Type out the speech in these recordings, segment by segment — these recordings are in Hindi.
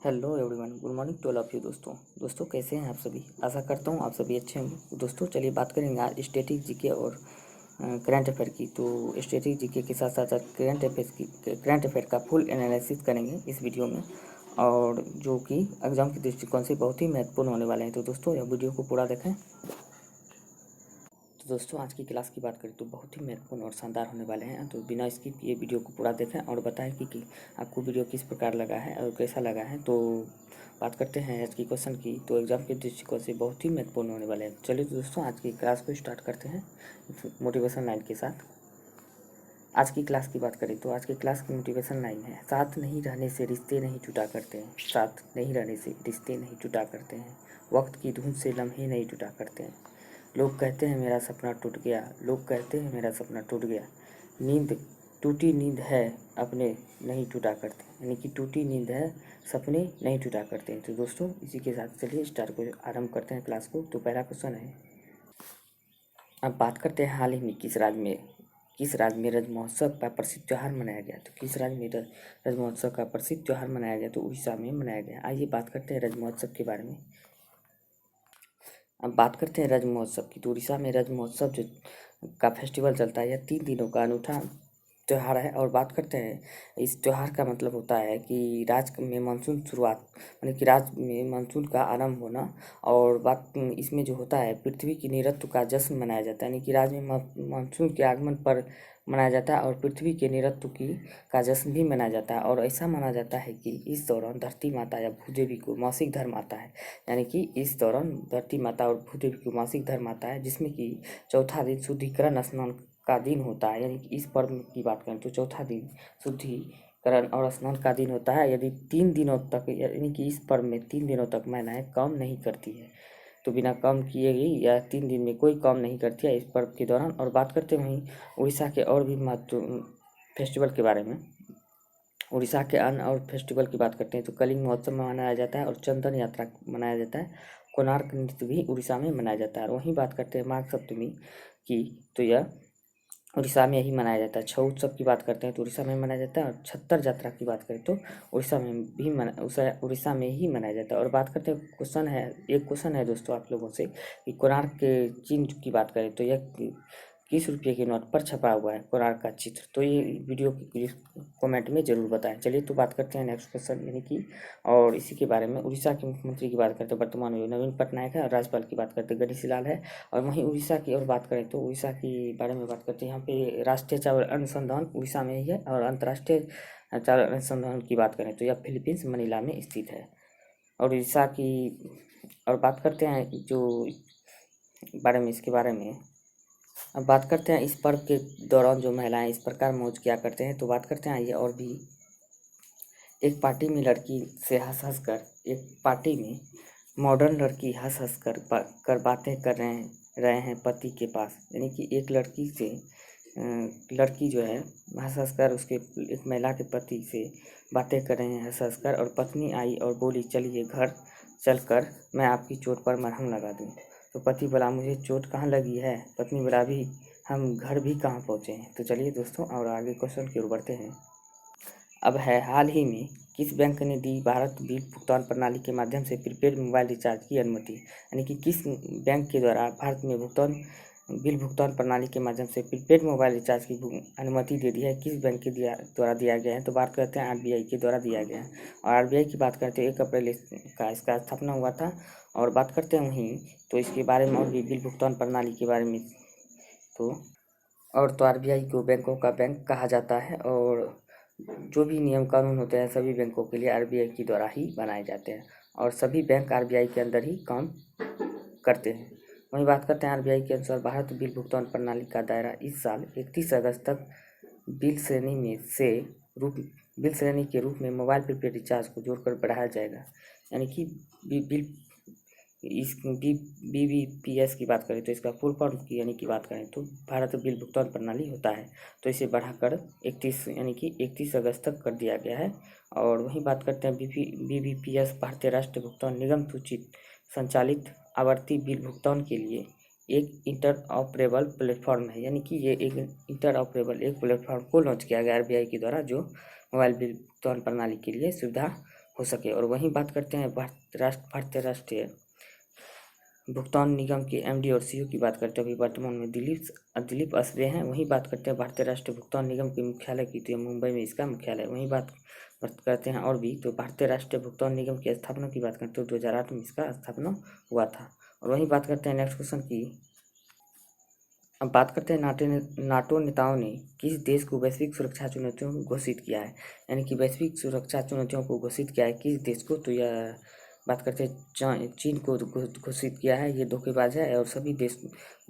Hello everyone, good morning to all of you. दोस्तों कैसे हैं आप सभी। आशा करता हूँ आप सभी अच्छे होंगे। दोस्तों चलिए बात करेंगे आज स्टैटिक जीके और करंट अफेयर की। तो स्टैटिक जीके के साथ साथ करंट अफेयर का फुल एनालिसिस करेंगे इस वीडियो में, और जो कि एग्जाम के दृष्टिकोण से बहुत ही महत्वपूर्ण होने वाले हैं। तो दोस्तों यह वीडियो को पूरा देखें। तो दोस्तों आज की क्लास की बात करें तो बहुत ही महत्वपूर्ण और शानदार होने वाले हैं। तो बिना स्किप किए वीडियो को पूरा देखें और बताएं कि आपको वीडियो किस प्रकार लगा है और कैसा लगा है। तो बात करते हैं आज की क्वेश्चन की। तो एग्जाम के दृष्टिकोण से बहुत ही महत्वपूर्ण होने वाले हैं। चलिए दोस्तों आज की क्लास को स्टार्ट करते हैं मोटिवेशन लाइन के साथ। आज की क्लास की बात करें तो आज की क्लास की मोटिवेशन लाइन है, साथ नहीं रहने से रिश्ते नहीं टूटा करते हैं। साथ नहीं रहने से रिश्ते नहीं टूटा करते हैं। वक्त की धुन से लम्हे नहीं टूटा करते हैं। लोग कहते हैं मेरा सपना टूट गया, लोग कहते हैं मेरा सपना टूट गया। नींद टूटी नींद है अपने नहीं टूटा करते, यानी कि टूटी नींद है सपने नहीं टूटा करते हैं। तो दोस्तों इसी के साथ चलिए स्टार्ट को आरंभ करते हैं क्लास को। तो पहला क्वेश्चन है, अब बात करते हैं हाल ही में किस राज्य में रज महोत्सव का प्रसिद्ध त्यौहार मनाया गया। तो किस राज्य में रज महोत्सव का प्रसिद्ध त्यौहार मनाया गया। तो उड़ीसा में मनाया गया। आइए बात करते हैं रज महोत्सव के बारे में। अब बात करते हैं रज महोत्सव की। तो उड़ीसा में रज महोत्सव जो का फेस्टिवल चलता है, यह 3 दिनों का अनूठा त्यौहार है। और बात करते हैं इस त्यौहार का मतलब होता है कि राज्य में मानसून शुरुआत, यानी कि राज्य में मानसून का आरंभ होना। और बात इसमें जो होता है पृथ्वी की निरत्व का जश्न मनाया जाता है, यानी कि राज्य में मानसून के आगमन पर मनाया जाता है और पृथ्वी के निरत्व की का जश्न भी मनाया जाता है। और ऐसा माना जाता है कि इस दौरान धरती माता या भूदेवी को मासिक धर्म आता है, यानी कि इस दौरान धरती माता और भूदेवी को मासिक धर्म आता है, जिसमें कि चौथा दिन शुद्धिकरण स्नान का दिन होता है। यानी कि इस पर्व की बात करें तो चौथा दिन शुद्धिकरण और स्नान का दिन होता है। यदि 3 दिनों तक, यानी कि इस पर्व में 3 दिनों तक महिलाएं काम नहीं करती है, तो बिना काम किए गई या 3 दिन में कोई काम नहीं करती है इस पर्व के दौरान। और बात करते हैं वहीं उड़ीसा के और भी महत्व फेस्टिवल के बारे में। उड़ीसा के अन्य और फेस्टिवल की बात करते हैं तो कलिंग महोत्सव मनाया जाता है और चंदन यात्रा मनाया जाता है। कोणार्क नृत्य भी उड़ीसा में मनाया जाता है। और वहीं बात करते हैं माघ सप्तमी की, तो यह उड़ीसा में ही मनाया जाता है। छऊ उत्सव की बात करते हैं तो उड़ीसा में मनाया जाता है। और छत्तर यात्रा की बात करें तो उड़ीसा में ही मनाया जाता है। और बात करते हैं एक क्वेश्चन है दोस्तों आप लोगों से कि कोणार्क के चिन्ह की बात करें तो यह किस रुपये के नोट पर छपा हुआ है कोणार्क का चित्र। तो ये वीडियो की कमेंट में जरूर बताएं। चलिए तो बात करते हैं नेक्स्ट क्वेश्चन, यानी कि और इसी के बारे में उड़ीसा के मुख्यमंत्री की बात करते हैं वर्तमान में नवीन पटनायक है, और राज्यपाल की बात करते हैं गणेशी लाल है। और वहीं उड़ीसा की और बात करें तो उड़ीसा के बारे में बात करते हैं, यहाँ पे राष्ट्रीय चावल अनुसंधान उड़ीसा में ही है। और अंतर्राष्ट्रीय चावल अनुसंधान की बात करें तो यह फिलीपींस मनीला में स्थित है। और उड़ीसा की और बात करते हैं जो बारे में, इसके बारे में अब बात करते हैं इस पर्व के दौरान जो महिलाएं इस प्रकार मौज किया करते हैं। तो बात करते हैं आइए और भी। एक पार्टी में लड़की से हंस हंस कर, एक पार्टी में मॉडर्न लड़की हंस हंस कर बातें कर रहे हैं पति के पास, यानी कि एक लड़की से लड़की जो है हंस हंस कर उसके एक महिला के पति से बातें कर रहे हैं हंस हंस कर। और पत्नी आई और बोली चलिए घर चलकर मैं आपकी चोट पर मरहम लगा दूं। तो पति बोला मुझे चोट कहाँ लगी है। पत्नी बोला अभी हम घर भी कहाँ पहुँचे हैं। तो चलिए दोस्तों और आगे क्वेश्चन की ओर बढ़ते हैं। अब है हाल ही में किस बैंक ने दी भारत बिल भुगतान प्रणाली के माध्यम से प्रीपेड मोबाइल रिचार्ज की अनुमति, यानी कि किस बैंक के द्वारा भारत में बिल भुगतान प्रणाली के माध्यम से प्रीपेड मोबाइल रिचार्ज की अनुमति दे दी है, किस बैंक के द्वारा दिया गया है। तो बात करते हैं आरबीआई के द्वारा दिया गया है। और आरबीआई की बात करते हैं 1 अप्रैल का इसका स्थापना हुआ था। और बात करते हैं वहीं तो इसके बारे में और भी बिल भुगतान प्रणाली के बारे में तो आरबीआई को बैंकों का बैंक कहा जाता है। और जो भी नियम कानून होते हैं सभी बैंकों के लिए आरबीआई के द्वारा ही बनाए जाते हैं। और सभी बैंक आरबीआई के अंदर ही काम करते हैं। वहीं बात करते हैं आरबीआई के अनुसार भारत बिल भुगतान प्रणाली का दायरा इस साल 31 अगस्त तक बिल श्रेणी के रूप में मोबाइल प्रीपेड रिचार्ज को जोड़कर बढ़ाया जाएगा, यानी कि बिल इस BBPS की बात करें तो इसका फुल फॉर्म की यानी कि बात करें तो भारत बिल भुगतान प्रणाली होता है। तो इसे बढ़ाकर 31 अगस्त तक कर दिया गया है। और वहीं बात करते हैं BBPS भारतीय राष्ट्रीय भुगतान निगम सूचित संचालित आवर्ती बिल भुगतान के लिए एक इंटरऑपरेबल प्लेटफॉर्म है, यानी कि ये एक प्लेटफॉर्म को लॉन्च किया गया आरबीआई के द्वारा, जो मोबाइल बिल भुगतान प्रणाली के लिए सुविधा हो सके। और वहीं बात करते हैं भारतीय राष्ट्रीय भुगतान निगम के एमडी और सीईओ की बात करते हैं। अभी वर्तमान में दिलीप असबे हैं। वहीं बात करते हैं भारतीय राष्ट्रीय भुगतान निगम के मुख्यालय की, तो ये मुंबई में इसका मुख्यालय है। वहीं बात करते हैं और भी, तो भारतीय राष्ट्रीय भुगतान निगम की स्थापना की बात करते हैं तो 2008 में इसका स्थापना हुआ था। और वहीं बात करते हैं नेक्स्ट क्वेश्चन की। अब बात करते हैं नाटो नेताओं ने किस देश को वैश्विक सुरक्षा चुनौतियों को घोषित किया है, यानी कि वैश्विक सुरक्षा चुनौतियों को घोषित किया है किस देश को, तो यह बात करते हैं चीन को घोषित किया है। ये धोखेबाज है और सभी देश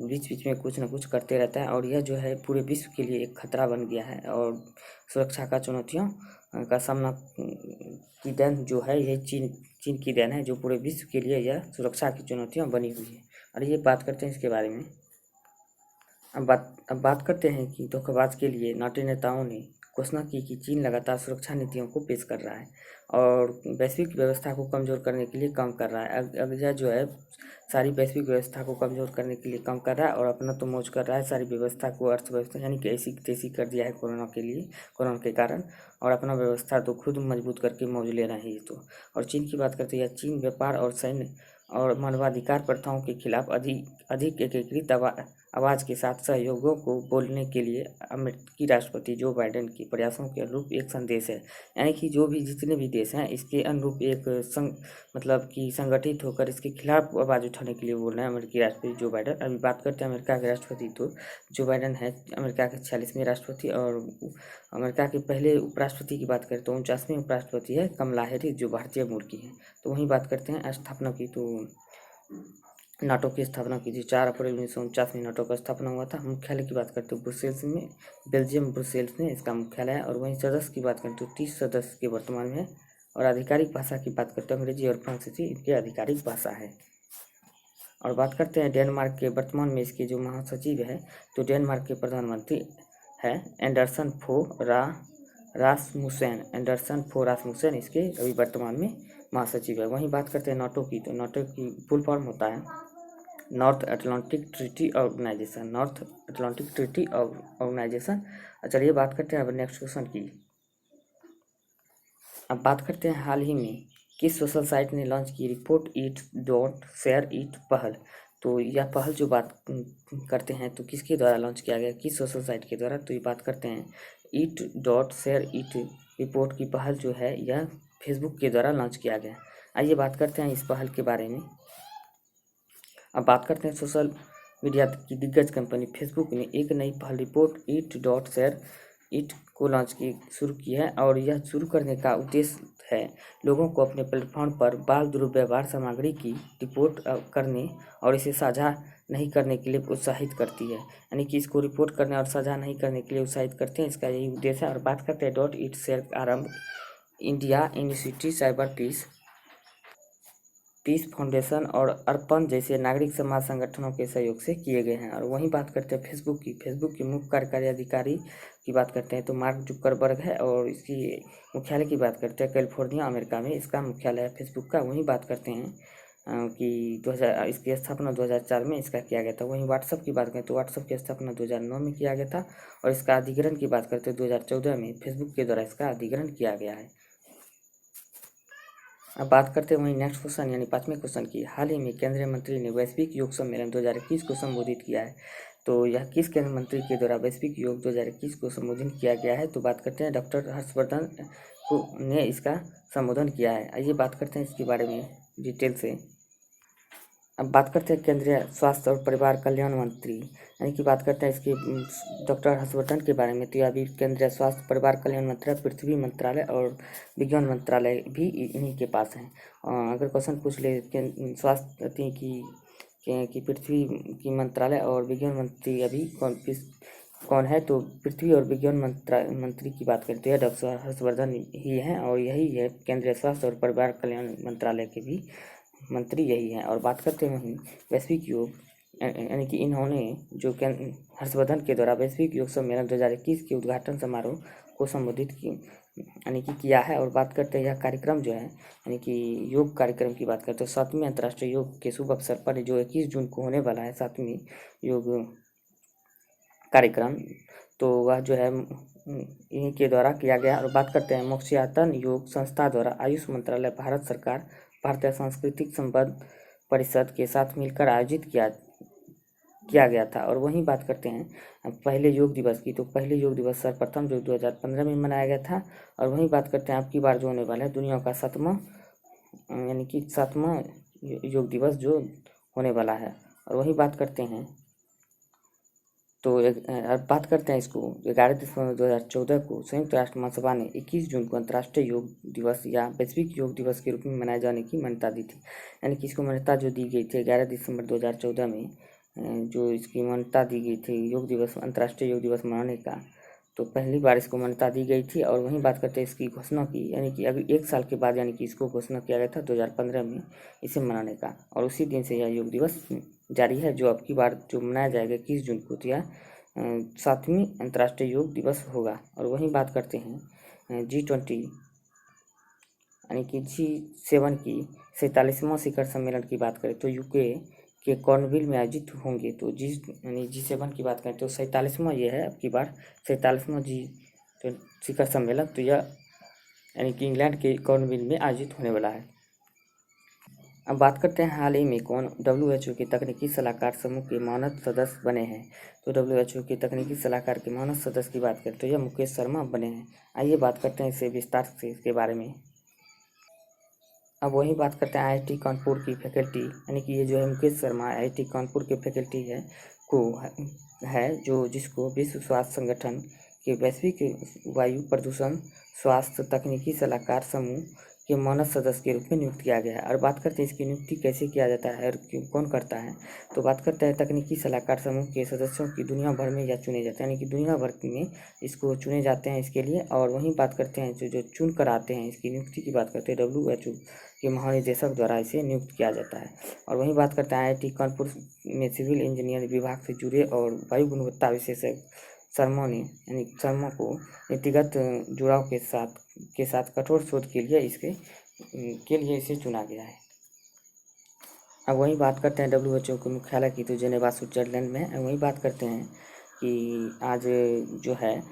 बीच बीच में कुछ ना कुछ करते रहता है, और यह जो है पूरे विश्व के लिए एक खतरा बन गया है। और सुरक्षा का चुनौतियों का सामना की देन जो है ये चीन की देन है, जो पूरे विश्व के लिए यह सुरक्षा की चुनौतियाँ बनी हुई है। और ये बात करते हैं इसके बारे में। अब बात करते हैं कि धोखेबाज के लिए नाटो नेताओं ने घोषणा की कि चीन लगातार सुरक्षा नीतियों को पेश कर रहा है और वैश्विक व्यवस्था को कमज़ोर करने के लिए काम कर रहा है। अब यह जो है सारी वैश्विक व्यवस्था को कमज़ोर करने के लिए काम कर रहा है और अपना तो मौज कर रहा है, सारी व्यवस्था को, अर्थव्यवस्था यानी कि ऐसी तैसी कर दिया है कोरोना के कारण, और अपना व्यवस्था तो खुद मजबूत करके मौज ले रहे हैं ये तो। और चीन की बात करते हैं, चीन व्यापार और सैन्य और मानवाधिकार प्रथाओं के खिलाफ अधिक एकीकृत आवाज़ के साथ सहयोगों को बोलने के लिए अमेरिकी राष्ट्रपति जो बाइडेन के प्रयासों के अनुरूप एक संदेश है। यानी कि जो भी जितने भी देश हैं इसके अनुरूप एक मतलब कि संगठित होकर इसके खिलाफ आवाज़ उठाने के लिए बोल रहे हैं अमेरिकी राष्ट्रपति जो बाइडेन। अभी बात करते हैं अमेरिका के राष्ट्रपति, तो जो बाइडेन है अमेरिका के 46वें राष्ट्रपति, और अमेरिका के पहले उपराष्ट्रपति की बात करें तो 49वें उपराष्ट्रपति है कमला हैरिस, जो भारतीय मूल की है। तो वहीं बात करते हैं स्थापना की, तो नाटो की स्थापना की थी 4 अप्रैल 1949 में नाटो का स्थापना हुआ था। मुख्यालय की बात करते हैं ब्रुसेल्स में, बेल्जियम ब्रुसेल्स में इसका मुख्यालय है। और वहीं सदस्य की बात करें तो 30 सदस्य के वर्तमान में है। और आधिकारिक भाषा की बात करते हैं अंग्रेजी और फ्रांसीसी इनकी आधिकारिक भाषा है। और बात करते हैं डेनमार्क के वर्तमान में इसके जो महासचिव है, तो डेनमार्क के प्रधानमंत्री है एंडरसन फो रासमुसेन इसके अभी वर्तमान में महासचिव है। वहीं बात करते हैं नाटो की, तो नाटो की फुल फॉर्म होता है नॉर्थ अटलांटिक ट्रीटी ऑर्गेनाइजेशन। चलिए बात करते हैं अब नेक्स्ट क्वेश्चन की। अब बात करते हैं हाल ही में किस सोशल साइट ने लॉन्च की report it dot share it पहल। तो यह पहल जो बात करते हैं तो किसके द्वारा लॉन्च किया गया, किस सोशल साइट के द्वारा, तो ये बात करते हैं it dot share it report की पहल जो है यह फेसबुक के द्वारा लॉन्च किया गया। आइए बात करते हैं इस पहल के बारे में। अब बात करते हैं सोशल मीडिया की दिग्गज कंपनी फेसबुक ने एक नई पहल report it dot share it को शुरू की है। और यह शुरू करने का उद्देश्य है लोगों को अपने प्लेटफॉर्म पर बाल दुर्व्यवहार सामग्री की रिपोर्ट करने और इसे साझा नहीं करने के लिए उत्साहित करती है, यानी कि इसको रिपोर्ट करने और साझा नहीं करने के लिए उत्साहित करते हैं, इसका यही उद्देश्य है। और बात करते हैं dot it share Aarambh India initiative cyber peace foundation और अर्पण जैसे नागरिक समाज संगठनों के सहयोग से किए गए हैं। और वहीं बात करते हैं फेसबुक के मुख्य कार्यकारी अधिकारी की बात करते हैं तो मार्क जुकरबर्ग है। और इसकी मुख्यालय की बात करते हैं कैलिफोर्निया अमेरिका में इसका मुख्यालय है फेसबुक का। वहीं बात करते हैं कि इसकी स्थापना 2004 में इसका किया गया था। वहीं व्हाट्सअप की बात करें तो व्हाट्सअप की स्थापना 2009 में किया गया था। और इसका अधिग्रहण की बात करते हैं 2014 में फेसबुक के द्वारा इसका अधिग्रहण किया गया है। अब बात करते हैं वहीं नेक्स्ट क्वेश्चन यानी 5वें क्वेश्चन की। हाल ही में केंद्रीय मंत्री ने वैश्विक योग सम्मेलन 2021 को संबोधित किया है, तो यह किस केंद्रीय मंत्री के द्वारा वैश्विक योग 2021 को संबोधित किया गया है, तो बात करते हैं डॉक्टर हर्षवर्धन ने इसका संबोधन किया है। आइए बात करते हैं इसके बारे में डिटेल से। अब बात करते हैं केंद्रीय स्वास्थ्य और परिवार कल्याण मंत्री यानी कि बात करते हैं इसके डॉक्टर हर्षवर्धन के बारे में, तो अभी केंद्रीय स्वास्थ्य परिवार कल्याण मंत्रालय, पृथ्वी मंत्रालय और विज्ञान मंत्रालय भी इन्हीं के पास हैं। अगर क्वेश्चन पूछ ले स्वास्थ्य की पृथ्वी की मंत्रालय और विज्ञान मंत्री अभी कौन है, तो पृथ्वी और विज्ञान मंत्री की बात करते हैं डॉक्टर हर्षवर्धन ही हैं। और यही है केंद्रीय स्वास्थ्य और परिवार कल्याण मंत्रालय के भी मंत्री यही हैं। और बात करते हैं वैश्विक योग यानी कि इन्होंने जो हर्षवर्धन के द्वारा वैश्विक योग सम्मेलन 2021 के उद्घाटन समारोह को संबोधित यानी कि किया है। और बात करते हैं यह कार्यक्रम जो है यानी कि योग कार्यक्रम की बात करते हैं 7वें अंतर्राष्ट्रीय योग के शुभ अवसर पर जो 21 जून को होने वाला है 7वीं योग कार्यक्रम, तो वह जो है इन्हीं के द्वारा किया गया। और बात करते हैं मोक्षायतन योग संस्था द्वारा आयुष मंत्रालय, भारत सरकार, भारतीय सांस्कृतिक संबंध परिषद के साथ मिलकर आयोजित किया गया था। और वहीं बात करते हैं पहले योग दिवस की, तो पहले योग दिवस सर्वप्रथम जो 2015 में मनाया गया था। और वहीं बात करते हैं अब की बार जो होने वाला है दुनिया का 7वां यानी कि 7वां योग दिवस जो होने वाला है। और वहीं बात करते हैं तो अब बात करते हैं इसको 11 दिसंबर 2014 को संयुक्त राष्ट्र महासभा ने 21 जून को अंतर्राष्ट्रीय योग दिवस या वैश्विक योग दिवस के रूप में मनाए जाने की मान्यता दी थी। यानी कि इसको मान्यता जो दी गई थी 11 दिसंबर 2014 में जो इसकी मान्यता दी गई थी योग दिवस, अंतर्राष्ट्रीय योग दिवस मनाने का, तो पहली बार इसको मान्यता दी गई थी। और वहीं बात करते हैं इसकी घोषणा की, यानी कि अभी 1 साल के बाद यानी कि इसको घोषणा किया गया था 2015 में इसे मनाने का। और उसी दिन से यह योग दिवस जारी है, जो अब की बार जो मनाया जाएगा 21 जून को, तो यह 7वीं अंतर्राष्ट्रीय योग दिवस होगा। और वहीं बात करते हैं G20 यानी कि G7 की 47वां शिखर सम्मेलन की बात करें तो यूके के कॉर्नविल में आयोजित होंगे। तो G7 की बात करें तो 47वां ये है, अब की बार 47वां शिखर सम्मेलन, तो यह यानी कि इंग्लैंड के कॉर्नविल में आयोजित होने वाला है। अब बात करते हैं हाल ही में कौन WHO के तकनीकी सलाहकार समूह के मानद सदस्य बने हैं। तो WHO के तकनीकी सलाहकार के मानद सदस्य की बात करें तो यह मुकेश शर्मा बने हैं। आइए बात करते हैं इससे विस्तार से इसके बारे में। अब वही बात करते हैं IIT कानपुर की फैकल्टी, यानी कि ये जो है मुकेश शर्मा IIT कानपुर के फैकल्टी है को है जो जिसको विश्व स्वास्थ्य संगठन के वैश्विक वायु प्रदूषण स्वास्थ्य तकनीकी सलाहकार समूह के मानद सदस्य के रूप में नियुक्त किया गया है। और बात करते हैं इसकी नियुक्ति कैसे किया जाता है और कौन करता है। तो बात करते हैं तकनीकी सलाहकार समूह के सदस्यों की दुनिया भर में यह चुने जाते हैं, यानी कि दुनिया भर में इसको चुने जाते हैं इसके लिए। और वहीं बात करते हैं जो चुन कर आते हैं, इसकी नियुक्ति की बात करते हैं WHO के महानिदेशक द्वारा इसे नियुक्त किया जाता है। और वहीं बात करते हैं IIT कानपुर में सिविल इंजीनियर विभाग से जुड़े और वायु गुणवत्ता विशेषज्ञ शर्मा को नीतिगत जुड़ाव के साथ कठोर शोध के लिए इसे चुना गया है। अब वहीं बात करते हैं WHO के मुख्यालय की, तो जेनेवा स्विट्जरलैंड में है। वहीं बात करते हैं कि आज जो है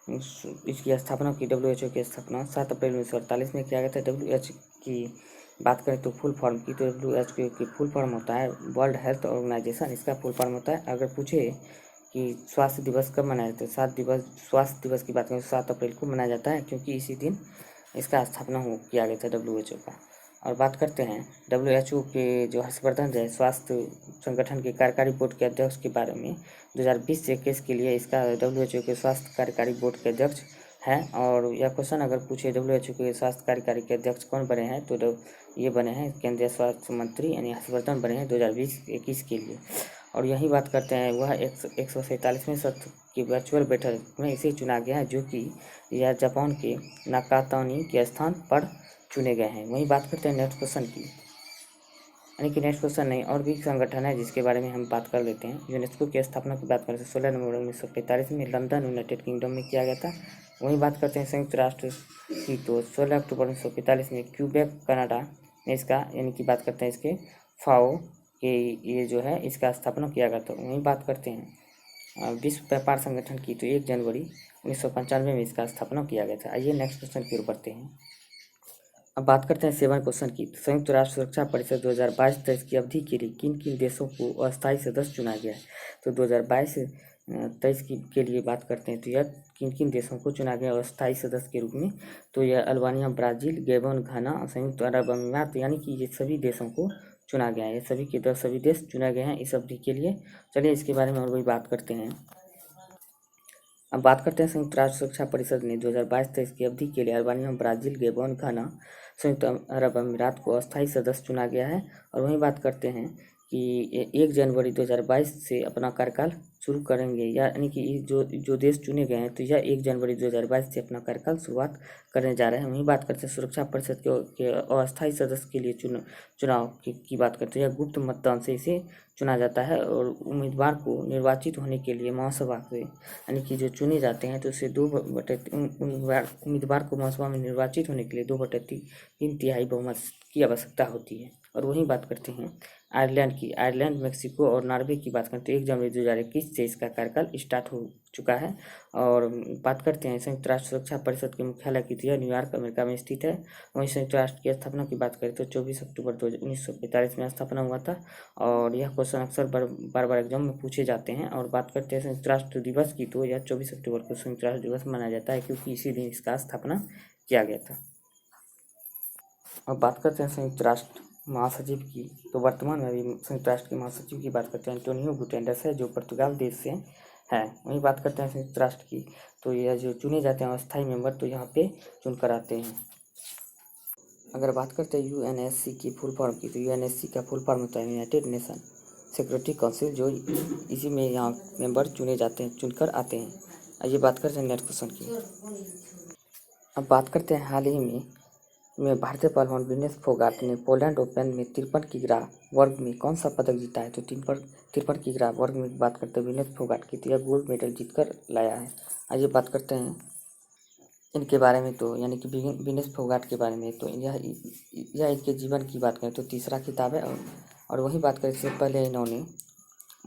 इसकी स्थापना की WHO की स्थापना 7 अप्रैल 1948 में किया गया था। WHO की बात करें तो फुल फॉर्म की, तो WHO की फुल फॉर्म होता है वर्ल्ड हेल्थ ऑर्गेनाइजेशन, इसका फुल फॉर्म होता है। अगर पूछे कि स्वास्थ्य दिवस कब मनाया जाता है, स्वास्थ्य दिवस की बात करें तो 7 अप्रैल को मनाया जाता है, क्योंकि इसी दिन इसका स्थापना किया गया था WHO का। और बात करते हैं WHO के जो हर्षवर्धन है स्वास्थ्य संगठन के कार्यकारी बोर्ड के अध्यक्ष के बारे में। 2020 से 21 के लिए इसका WHO के स्वास्थ्य कार्यकारी बोर्ड के अध्यक्ष है। और यह क्वेश्चन अगर पूछे WHO के स्वास्थ्य कार्यकारी के अध्यक्ष कौन बने हैं, तो ये बने हैं केंद्रीय स्वास्थ्य मंत्री यानी हर्षवर्धन बने हैं 2020-21 के लिए। और यही बात करते हैं वह 147वें सत्र की वर्चुअल बैठक में इसे चुना गया है, जो कि यह जापान के नाकातानी के स्थान पर चुने गए हैं। वहीं बात करते हैं नेक्स्ट क्वेश्चन की, यानी कि नेक्स्ट क्वेश्चन नहीं और भी संगठन है जिसके बारे में हम बात कर लेते हैं। यूनेस्को की स्थापना की बात करें तो 16 नवंबर 1945 में लंदन यूनाइटेड किंगडम में किया गया था। वहीं बात करते हैं संयुक्त राष्ट्र की, तो 16 अक्टूबर 1945 में क्यूबेक कनाडा में इसका यानी कि बात करते हैं इसके फाओ के ये जो है इसका स्थापना किया गया था। वहीं बात करते हैं विश्व व्यापार संगठन की, तो 1 जनवरी 1995 में इसका स्थापना किया गया था। आइए नेक्स्ट क्वेश्चन की ओर बढ़ते हैं। अब बात करते हैं 7 क्वेश्चन की। संयुक्त राष्ट्र सुरक्षा परिषद 2022-23 की अवधि के लिए किन किन देशों को अस्थायी सदस्य चुना गया है। तो 2022-23 के लिए बात करते हैं तो यह किन किन देशों को चुना गया अस्थायी सदस्य के रूप में। तो यह अल्बानिया, ब्राज़ील, गैबन, घाना, संयुक्त अरब अमीरात, यानी कि ये सभी देशों को चुना गया है। ये सभी के सभी देश चुने गए हैं इस अवधि के लिए। चलिए इसके बारे में और भी बात करते हैं। अब बात करते हैं संयुक्त राष्ट्र सुरक्षा परिषद ने 2022-23 की अवधि के लिए अल्बानिया, ब्राज़ील, गैबन, घाना, संयुक्त अरब अमीरात को अस्थायी सदस्य चुना गया है। और वहीं बात करते हैं कि 1 जनवरी 2022 से अपना कार्यकाल शुरू करेंगे, यानी कि जो देश चुने गए हैं तो यह 1 जनवरी 2022 से अपना कार्यकाल शुरुआत करने जा रहे हैं। वहीं बात करते हैं सुरक्षा परिषद के अस्थायी सदस्य के लिए चुनाव की बात करते हैं। यह गुप्त मतदान से इसे चुना जाता है और उम्मीदवार को निर्वाचित होने के लिए महासभा से यानी कि जो चुने जाते हैं तो उसे उम्मीदवार को महासभा में निर्वाचित होने के लिए 2/3 बहुमत की आवश्यकता होती है। और वहीं बात करते हैं आयरलैंड, मेक्सिको और नॉर्वे की बात करें तो 1 जनवरी 2021 से इसका कार्यकाल स्टार्ट हो चुका है। और बात करते हैं संयुक्त राष्ट्र सुरक्षा परिषद के मुख्यालय की तो यह न्यूयॉर्क अमेरिका में स्थित है। वहीं संयुक्त राष्ट्र की स्थापना की बात करें तो 24 अक्टूबर 1945 में स्थापना हुआ था। और यह क्वेश्चन अक्सर बार बार एग्जाम में पूछे जाते हैं। और बात करते हैं संयुक्त राष्ट्र दिवस की तो यह 24 अक्टूबर को संयुक्त राष्ट्र दिवस मनाया जाता है, क्योंकि इसी दिन इसका स्थापना किया गया था। अब बात करते हैं संयुक्त राष्ट्र महासचिव की, तो वर्तमान में अभी संयुक्त राष्ट्र के महासचिव की बात करते हैं एंटोनियो गुटेरेस है, जो पुर्तगाल देश से है। वहीं बात करते हैं संयुक्त राष्ट्र की, तो यह जो चुने जाते हैं अस्थायी मेंबर तो यहाँ पे चुनकर आते हैं। अगर बात करते हैं यूएनएससी की फुल फॉर्म की, तो यूएनएससी का फुल फॉर्म होता है यूनाइटेड नेशन सिक्योरिटी काउंसिल, जो इसी में यहाँ मेंबर चुने जाते हैं, चुनकर आते हैं। आइए बात करते हैं नेक्स्ट क्वेश्चन की। अब बात करते हैं हाल ही में भारतीय पहलवान विनेश फोगाट ने पोलैंड ओपन में 53 किग्रा वर्ग में कौन सा पदक जीता है? तो 53 किग्रा वर्ग में बात करते हैं विनेश फोगाट की, तो यह गोल्ड मेडल जीतकर लाया है। आइए बात करते हैं इनके बारे में, तो यानी कि विनेश फोगाट के बारे में। तो यह इनके जीवन की बात करें तो तीसरा खिताब है। और वही बात करें इससे पहले इन्होंने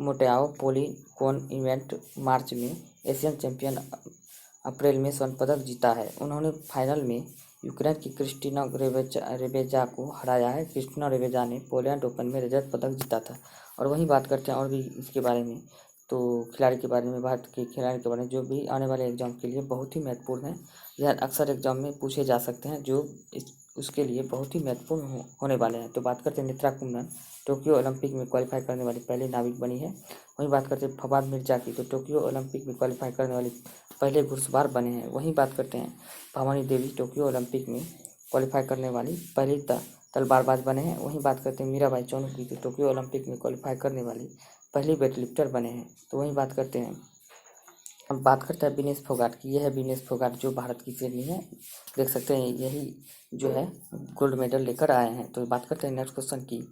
मोटेआओ पॉलीगॉन इवेंट मार्च में एशियन चैंपियन अप्रैल में स्वर्ण पदक जीता है। उन्होंने फाइनल में यूक्रेन की क्रिस्टिना रेबेजा को हराया है। क्रिस्टिना रेबेजा ने पोलैंड ओपन में रजत पदक जीता था। और वहीं बात करते हैं और भी इसके बारे में, तो खिलाड़ी के बारे में, भारत के खिलाड़ी के बारे में, जो भी आने वाले एग्जाम के लिए बहुत ही महत्वपूर्ण है। यह अक्सर एग्जाम में पूछे जा सकते हैं, जो उसके लिए बहुत ही महत्वपूर्ण होने वाले हैं। तो बात करते हैं नेत्रा कुंदन, टोक्यो ओलंपिक में क्वालिफाई करने वाली पहली नाविक बनी है। वहीं बात करते हैं फवाद मिर्जा की, तो टोक्यो ओलंपिक में क्वालिफाई करने वाली पहले घुड़सवार बने हैं। वहीं बात करते हैं भवानी देवी, टोक्यो ओलंपिक में क्वालिफाई करने वाली पहली तलवारबाज बने हैं। वहीं बात करते हैं मीराबाई चानू की, तो टोक्यो ओलंपिक में क्वालिफाई करने वाली पहली वेट लिफ्टर बने हैं। तो वहीं बात करते हैं, अब बात करते हैं विनेश फोगाट की। यह है विनेश फोगाट, जो भारत की श्रेणी है, देख सकते हैं यही जो है गोल्ड मेडल लेकर आए हैं। तो बात करते हैं नेक्स्ट क्वेश्चन की।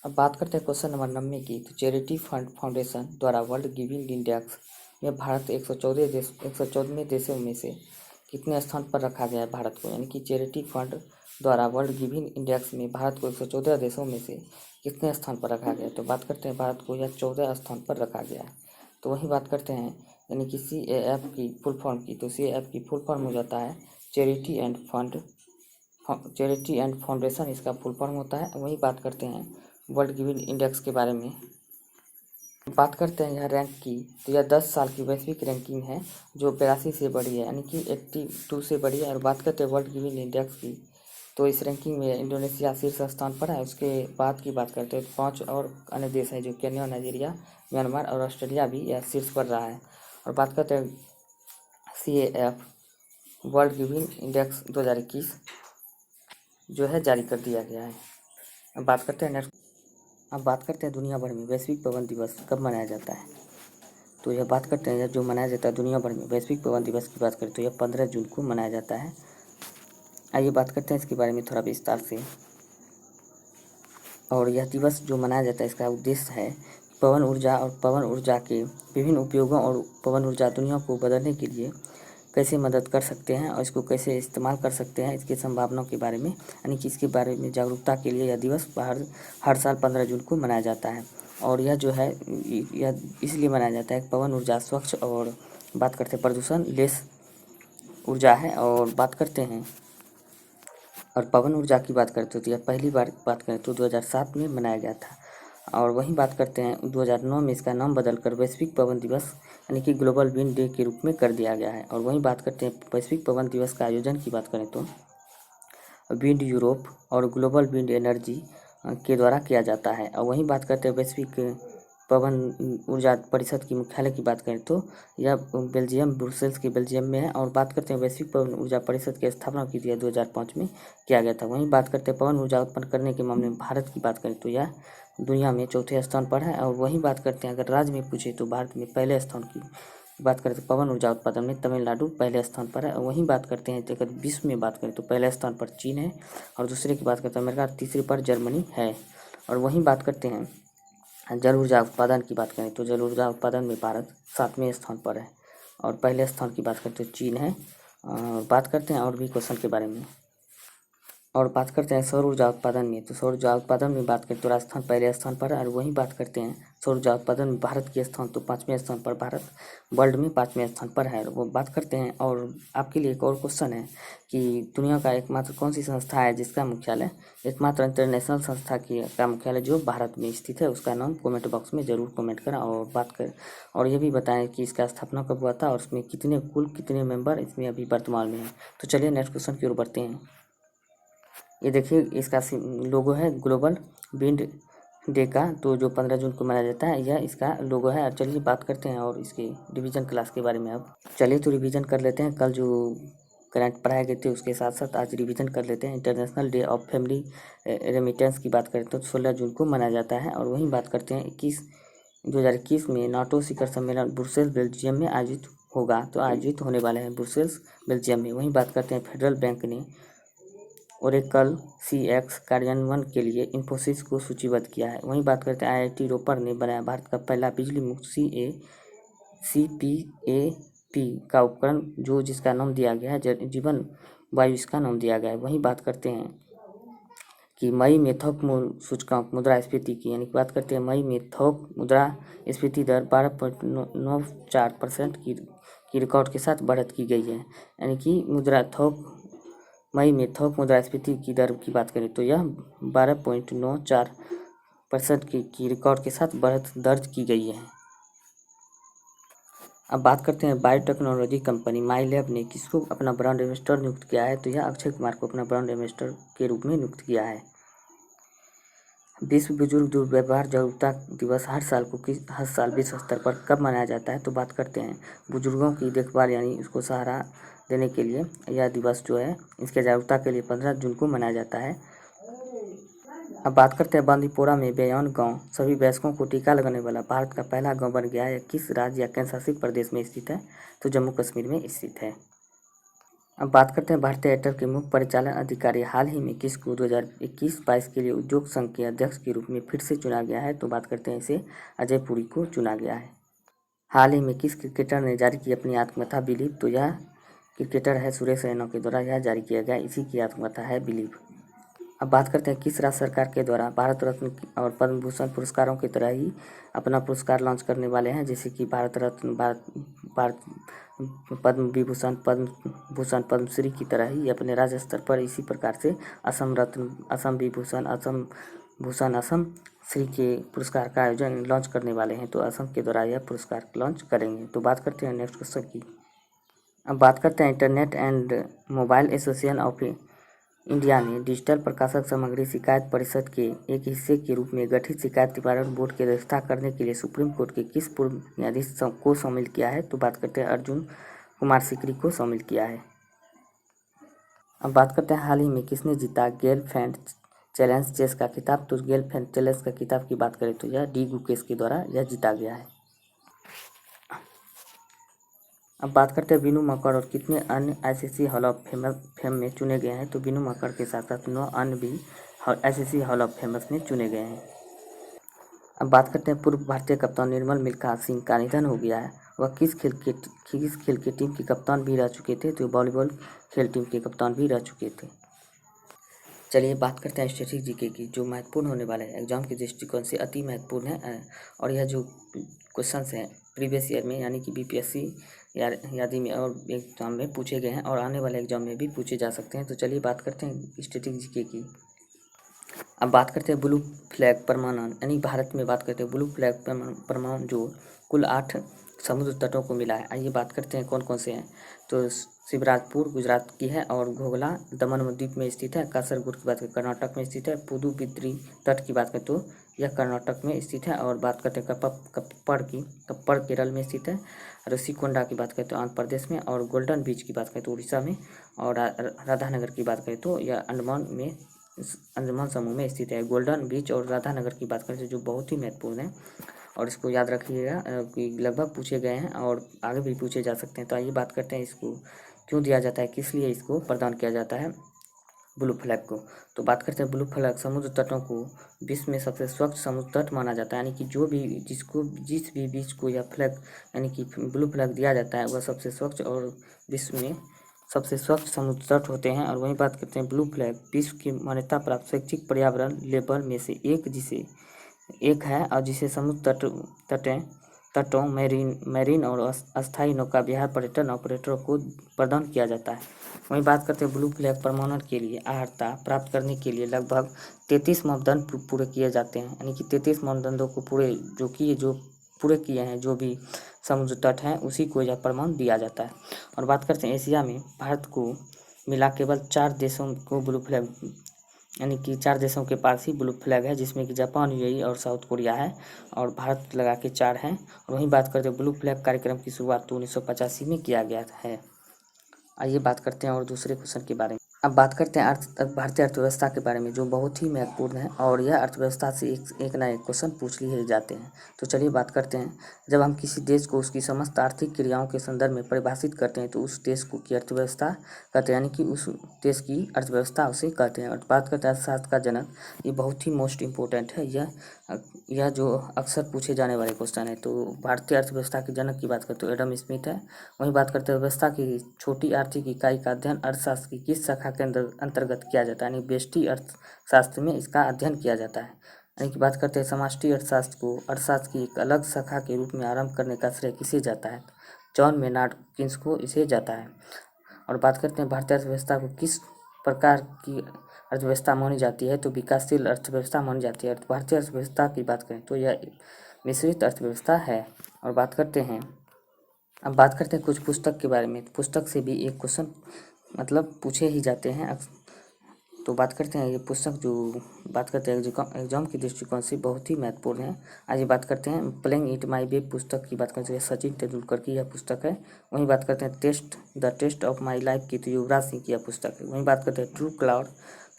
अब बात करते हैं क्वेश्चन नंबर 90 की, तो चैरिटी फंड फाउंडेशन द्वारा वर्ल्ड गिविंग इंडेक्स में भारत 114वें देशों में से कितने स्थान पर रखा गया है भारत को? यानी कि चैरिटी फंड द्वारा वर्ल्ड गिविंग इंडेक्स में भारत को 114 देशों में से कितने स्थान पर रखा गया है? तो बात करते हैं भारत को यह 14 स्थान पर रखा गया है। तो वही बात करते हैं यानी कि CAF की फुल फॉर्म की, तो CAF की फुल फॉर्म हो जाता है चैरिटी एंड फाउंडेशन, इसका फुल फॉर्म होता है। वही बात करते हैं वर्ल्ड गिविंग इंडेक्स के बारे में। बात करते हैं यह रैंक की, तो यह 10 साल की वैश्विक रैंकिंग है, जो 82 से बड़ी है, यानी कि 82 से बड़ी है। और बात करते हैं वर्ल्ड गिविंग इंडेक्स की, तो इस रैंकिंग में इंडोनेशिया शीर्ष स्थान पर है। उसके बाद की बात करते हैं 5 और अन्य देश हैं, जो केन्या, नाइजीरिया, म्यांमार और ऑस्ट्रेलिया भी यह शीर्ष पर रहा है। और बात करते हैं CAF वर्ल्ड गिविंग इंडेक्स 2021 जो है जारी कर दिया गया है। अब बात करते हैं नेक्स्ट। अब बात करते हैं दुनिया भर में वैश्विक पवन दिवस कब मनाया जाता है? तो यह बात करते हैं जो मनाया जाता है दुनिया भर में वैश्विक पवन दिवस की बात करें तो यह 15 जून को मनाया जाता है। आइए बात करते हैं इसके बारे में थोड़ा विस्तार से। और यह दिवस जो मनाया जाता है, इसका उद्देश्य है पवन ऊर्जा और पवन ऊर्जा के विभिन्न उपयोगों और पवन ऊर्जा दुनिया को बदलने के लिए कैसे मदद कर सकते हैं और इसको कैसे इस्तेमाल कर सकते हैं, इसकी संभावनाओं के बारे में, यानी कि इसके बारे में जागरूकता के लिए यह दिवस हर साल 15 जून को मनाया जाता है। और यह जो है यह इसलिए मनाया जाता है पवन ऊर्जा स्वच्छ और बात करते हैं प्रदूषण लेस ऊर्जा है। और बात करते हैं और पवन ऊर्जा की बात करते हो तो यह पहली बार बात करें तो 2007 में मनाया गया था। और वहीं बात करते हैं 2009 में इसका नाम बदलकर वैश्विक पवन दिवस यानी कि ग्लोबल विंड डे के रूप में कर दिया गया है। और वहीं बात करते हैं वैश्विक पवन दिवस का आयोजन की बात करें तो विंड यूरोप और ग्लोबल विंड एनर्जी के द्वारा किया जाता है। और वहीं बात करते हैं वैश्विक पवन ऊर्जा परिषद की मुख्यालय की बात करें तो यह बेल्जियम ब्रुसेल्स के बेल्जियम में है। और बात करते हैं वैश्विक पवन ऊर्जा परिषद की स्थापना की थी 2005 में किया गया था। वहीं बात करते हैं पवन ऊर्जा उत्पन्न करने के मामले में भारत की बात करें तो यह दुनिया में चौथे स्थान पर है। और वहीं बात करते हैं अगर राज्य में पूछे तो भारत में पहले स्थान की बात करें तो पवन ऊर्जा उत्पादन में तमिलनाडु पहले स्थान पर है। और वहीं बात करते हैं तो अगर विश्व में बात करें तो पहले स्थान पर चीन है और दूसरे की बात करते हैं अमेरिका, तीसरे पर जर्मनी है। और वहीं बात करते हैं जल ऊर्जा उत्पादन की बात करें तो जल ऊर्जा उत्पादन में भारत 7वें स्थान पर है और पहले स्थान की बात करते हैं चीन है। बात करते हैं और भी क्वेश्चन के बारे में। और बात करते हैं सौर ऊर्जा उत्पादन में, तो सौर ऊर्जा उत्पादन में बात करें तो राजस्थान पहले स्थान पर है। और वहीं बात करते हैं सौर ऊर्जा उत्पादन में भारत के स्थान, तो 5वें स्थान पर भारत वर्ल्ड में 5वें स्थान पर है। वो बात करते हैं। और आपके लिए एक और क्वेश्चन है कि दुनिया का एकमात्र कौन सी संस्था है जिसका मुख्यालय, एकमात्र इंटरनेशनल संस्था का मुख्यालय जो भारत में स्थित है, उसका नाम कमेंट बॉक्स में ज़रूर कमेंट करें और बात करें। और ये भी बताएं कि इसका स्थापना कब हुआ था और उसमें कुल कितने मेंबर इसमें अभी वर्तमान में हैं। तो चलिए नेक्स्ट क्वेश्चन की ओर बढ़ते हैं। ये देखिए इसका लोगो है ग्लोबल विंड डे का, तो जो 15 जून को मनाया जाता है, यह इसका लोगो है। और चलिए बात करते हैं और इसके रिवीजन क्लास के बारे में। अब चलिए तो रिवीजन कर लेते हैं। कल जो करंट पढ़ाए गए थे उसके साथ साथ आज रिवीजन कर लेते हैं। International day of family remittance की बात करें तो 16 जून को मनाया जाता है। और वहीं बात करते हैं 2021 में नाटो शिखर सम्मेलन ब्रुसेल्स बेल्जियम में आयोजित होगा, तो आयोजित होने वाले हैं ब्रुसेल्स बेल्जियम में। वहीं बात करते हैं फेडरल बैंक ने ओरेकल CX कार्यान्वयन के लिए इन्फोसिस को सूचीबद्ध किया है। वहीं बात करते हैं IIT रोपड़ ने बनाया भारत का पहला बिजली मुक्त CPAP का उपकरण, जिसका नाम दिया गया है जीवन वायु, इसका नाम दिया गया है। वहीं बात करते हैं कि मई में थोक सूचकांक मुद्रास्फीति की, यानी कि बात करते हैं मई में थोक मुद्रास्फीति दर 12.94% की रिकॉर्ड के साथ बढ़त की गई है। यानी कि मई में थोक मुद्रास्फीति की दर की बात करें तो यह 12.94% की रिकॉर्ड के साथ बढ़त दर्ज की गई है। अब बात करते हैं बायोटेक्नोलॉजी कंपनी माईलैब ने किसको अपना ब्रांड एम्बेसडर नियुक्त किया है, तो यह अक्षय कुमार को अपना ब्रांड एम्बेसडर के रूप में नियुक्त किया है। विश्व बुजुर्ग दुर्व्यवहार जागरूकता दिवस हर साल विश्व स्तर पर कब मनाया जाता है, तो बात करते हैं बुजुर्गों की देखभाल यानी उसको सहारा देने के लिए यह दिवस जो है इसके जागरूकता के लिए 15 जून को मनाया जाता है। अब बात करते हैं बांदीपोरा में बेयान गांव सभी वयस्कों को टीका लगाने वाला भारत का पहला गांव बन गया है। किस राज्य या केंद्र शासित प्रदेश में स्थित है, तो जम्मू कश्मीर में स्थित है। अब बात करते हैं भारतीय एयरटेल के मुख्य परिचालन अधिकारी हाल ही में किसको 2021-22 के लिए उद्योग संघ के अध्यक्ष के रूप में फिर से चुना गया है, तो बात करते हैं इसे अजय पुरी को चुना गया है। हाल ही में किस क्रिकेटर ने जारी की अपनी आत्मकथा बिलीव, तो यह क्रिकेटर है सुरेश रैना के द्वारा यह जारी किया गया, इसी की आत्मकथा है बिलीव। अब बात करते हैं किस राज्य सरकार के द्वारा भारत रत्न और पद्म भूषण पुरस्कारों की तरह ही अपना पुरस्कार लॉन्च करने वाले हैं, जैसे कि भारत रत्न, भारत पद्म विभूषण, पद्म भूषण, पद्मश्री की तरह ही अपने राज्य स्तर पर इसी प्रकार से असम रत्न, असम विभूषण, असम भूषण, असम श्री के पुरस्कार का आयोजन लॉन्च करने वाले हैं, तो असम के द्वारा यह पुरस्कार लॉन्च करेंगे। तो बात करते हैं नेक्स्ट क्वेश्चन की। अब बात करते हैं internet and mobile association of India ने डिजिटल प्रकाशक सामग्री शिकायत परिषद के एक हिस्से के रूप में गठित शिकायत निवारण बोर्ड की अध्यक्षता करने के लिए सुप्रीम कोर्ट के किस पूर्व न्यायाधीश को शामिल किया है, तो बात करते हैं अर्जुन कुमार सिकरी को शामिल किया है। अब बात करते हैं हाल ही में किसने जीता गेलफैंड चैलेंज चेस का खिताब, तो गेलफैंड चैलेंज का खिताब की बात करें तो यह डी गुकेश के द्वारा यह जीता गया है। अब बात करते हैं बिनू मक्कड़ और कितने अन्य ICC हॉल ऑफ फेम में चुने गए हैं, तो बिनू मक्कड़ के साथ साथ 9 अन्य भी ICC हॉल ऑफ फेमस में चुने गए हैं। अब बात करते हैं पूर्व भारतीय कप्तान निर्मल मिल्खा सिंह का निधन हो गया है। वह किस खेल के टीम के कप्तान भी रह चुके थे, तो वॉलीबॉल खेल टीम के कप्तान भी रह चुके थे। चलिए बात करते हैं स्टैटिक जीके की, जो महत्वपूर्ण होने वाले हैं एग्जाम के दृष्टिकोण से अति महत्वपूर्ण है। और यह जो क्वेश्चन हैं प्रीवियस ईयर में यानी कि BPSC यादी में और एग्जाम में पूछे गए हैं और आने वाले एग्जाम में भी पूछे जा सकते हैं। तो चलिए बात करते हैं स्टैटिक जीके की। अब बात करते हैं ब्लू फ्लैग परमाणु, यानी भारत में बात करते हैं ब्लू फ्लैग परमाणु जो कुल 8 समुद्र तटों को मिला है। आइए बात करते हैं कौन कौन से हैं, तो शिवराजपुर गुजरात की है और घोघला दमन द्वीप में स्थित है। कासरगोड की बात करें कर्नाटक में स्थित है। पुदुबिद्री तट की बात करें तो यह कर्नाटक में स्थित है। और बात करते हैं कप्पड़ केरल में स्थित है। ऋषिकोंडा की बात करें तो आंध्र प्रदेश में। और गोल्डन बीच की बात करें तो उड़ीसा में। और राधानगर की बात करें तो यह अंडमान समूह में स्थित है। गोल्डन बीच और राधानगर की बात करें तो जो बहुत ही महत्वपूर्ण है और इसको याद रखिएगा कि लगभग पूछे गए हैं और आगे भी पूछे जा सकते हैं। तो आइए बात करते हैं इसको क्यों दिया जाता है, किस लिए इसको प्रदान किया जाता है ब्लू फ्लैग को। तो बात करते हैं ब्लू फ्लैग समुद्र तटों को विश्व में सबसे स्वच्छ समुद्र तट माना जाता है, यानी कि जिस भी बीच को यह फ्लैग यानी कि ब्लू फ्लैग दिया जाता है वह सबसे स्वच्छ और विश्व में सबसे स्वच्छ समुद्र तट होते हैं। और वहीं बात करते हैं ब्लू फ्लैग, विश्व की मान्यता प्राप्त शैक्षिक पर्यावरण लेबल में से एक है और जिसे समुद्र तटों मैरीन और अस्थायी नौका विहार पर्यटन ऑपरेटरों को प्रदान किया जाता है। वहीं बात करते हैं ब्लू फ्लैग प्रमाणन के लिए अर्हता प्राप्त करने के लिए लगभग 33 मापदंड पूरे किए जाते हैं, यानी कि 33 मापदंडों को पूरे किए हैं जो भी समुद्र तट हैं उसी को यह प्रमाण दिया जाता है। और बात करते हैं एशिया में भारत को मिला केवल 4 देशों को ब्लू फ्लैग, यानी कि 4 देशों के पास ही ब्लू फ्लैग है, जिसमें कि जापान, यूएई और साउथ कोरिया है, और भारत लगा के 4 हैं। और वहीं बात करते हैं ब्लू फ्लैग कार्यक्रम की शुरुआत तो 1985 में किया गया है। आइए बात करते हैं और दूसरे क्वेश्चन के बारे में। अब बात करते हैं भारतीय अर्थव्यवस्था के बारे में, जो बहुत ही महत्वपूर्ण है और यह अर्थव्यवस्था से एक ना एक क्वेश्चन पूछ लिए जाते हैं। तो चलिए बात करते हैं। जब हम किसी देश को उसकी समस्त आर्थिक क्रियाओं के संदर्भ में परिभाषित करते हैं तो उस देश की अर्थव्यवस्था कहते हैं, यानी कि उस देश की अर्थव्यवस्था उसे कहते हैं। और बात करते हैं अर्थशास्त्र का जनक, ये बहुत ही मोस्ट इम्पोर्टेंट है, यह जो अक्सर पूछे जाने वाले क्वेश्चन है। तो भारतीय अर्थव्यवस्था के जनक की बात करते हो एडम स्मिथ है। वहीं बात करते हैं व्यवस्था की छोटी आर्थिक इकाई का अध्ययन अर्थशास्त्र की किस शाखा के अंतर्गत किया जाता है, यानी व्यष्टि अर्थशास्त्र में इसका अध्ययन किया जाता है। यानी कि बात करते हैं समष्टि अर्थशास्त्र को अर्थशास्त्र की एक अलग शाखा के रूप में आरंभ करने का श्रेय किसे जाता है, जॉन मेनार्ड किन्स को इसे जाता है। और बात करते हैं भारतीय अर्थव्यवस्था को किस प्रकार की अर्थव्यवस्था मानी जाती है, तो विकासशील अर्थव्यवस्था मानी जाती है। भारतीय अर्थव्यवस्था की बात करें तो यह मिश्रित अर्थव्यवस्था है। और बात करते हैं कुछ पुस्तक के बारे में। पुस्तक से भी एक क्वेश्चन मतलब पूछे ही जाते हैं। तो बात करते हैं ये पुस्तक जो बात करते हैं एग्जाम के दृष्टिकोण से बहुत ही महत्वपूर्ण है। आज बात करते हैं प्लेइंग इट माई वे पुस्तक की बात करते हैं, सचिन तेंदुलकर की यह पुस्तक है। वहीं बात करते हैं the test of my life की, तो युवराज सिंह की यह पुस्तक है। वहीं बात करते हैं ट्रू क्लाउड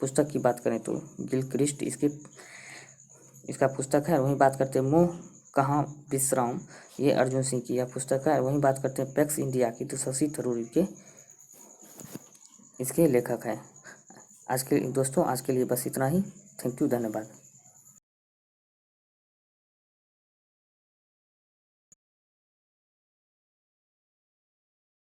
पुस्तक की बात करें तो गिलक्रिस्ट इसका पुस्तक है। वहीं बात करते हैं मोह कहाँ विश्राम, ये अर्जुन सिंह की यह पुस्तक है। वहीं बात करते हैं पैक्स इंडिया की, तो शशि थरूर के इसके लेखक हैं। आज के लिए बस इतना ही। थैंक यू, धन्यवाद।